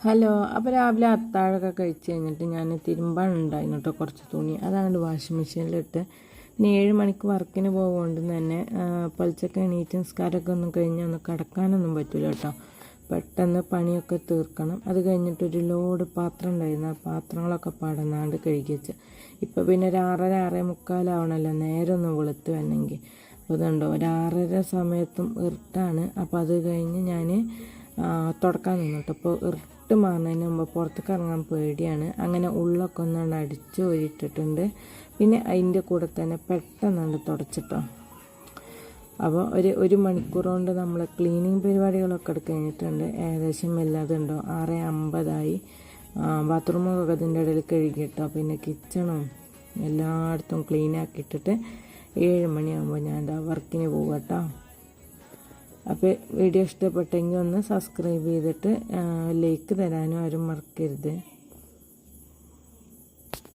Hello. അപ്പോൾ രാവിലെ അത്താഴമൊക്കെ കഴിച്ച് കഴിഞ്ഞിട്ട് ഞാൻ തിരുമ്പാനുണ്ടായിരുന്നു കേട്ടോ കുറച്ച് തുണി. അതാണ് വാഷിംഗ് മെഷീനിലിട്ട്. പിന്നെ 7 മണിക്ക് വർക്കിന് പോകുകൊണ്ട് തന്നെ പൊലച്ചൊക്കെ എണീറ്റ് നിസ്കാരമൊക്കെ ഒന്നും കഴിഞ്ഞ് ഒന്ന് കിടക്കാനൊന്നും പറ്റില്ല കേട്ടോ. പെട്ടെന്ന് പണിയൊക്കെ തീർക്കണം. അത് കഴിഞ്ഞിട്ടൊരു ലോഡ് പാത്രം ഉണ്ടായിരുന്നു. ആ പാത്രങ്ങളൊക്കെ പടന്നാണ്ട് കഴുകി വെച്ച്. ഇപ്പോൾ പിന്നെ ഒരു 6:30 6:45 നേരം ഒന്ന് വെളുത്ത് വന്നെങ്കിൽ. അപ്പോൾ ഇതുണ്ടോ, ഒരു 6:30 സമയത്തും ഇരുട്ടാണ്. അപ്പോൾ അത് കഴിഞ്ഞ് ഞാൻ തുടക്കാൻ നിന്നു കേട്ടോ. അപ്പോൾ ഇരുട്ട് മാറുന്നതിന് മുമ്പ് പുറത്തേക്ക് ഇറങ്ങാൻ പേടിയാണ്. അങ്ങനെ ഉള്ളൊക്കെ ഒന്നാണ് അടിച്ച് ഒഴിട്ടിട്ടുണ്ട്. പിന്നെ അതിൻ്റെ കൂടെ തന്നെ പെട്ടെന്നാണ് തുടച്ചിട്ടോ. അപ്പോൾ ഒരു മണിക്കൂർ കൊണ്ട് നമ്മൾ ക്ലീനിങ് പരിപാടികളൊക്കെ എടുത്ത് കഴിഞ്ഞിട്ടുണ്ട്. ഏകദേശം എല്ലാതുണ്ടോ 6:50 ബാത്റൂമൊക്കെ അതിൻ്റെ ഇടയിൽ കഴുകിയിട്ടോ. പിന്നെ കിച്ചണും എല്ലായിടത്തും ക്ലീൻ ആക്കിയിട്ടിട്ട് 7 മണിയാകുമ്പോൾ ഞാൻ എന്താ വർക്കിന് പോകും കേട്ടോ. അപ്പോൾ വീഡിയോ ഇഷ്ടപ്പെട്ടെങ്കിൽ ഒന്ന് സബ്സ്ക്രൈബ് ചെയ്തിട്ട് ലൈക്ക് തരാനും ആരും മറക്കരുത്.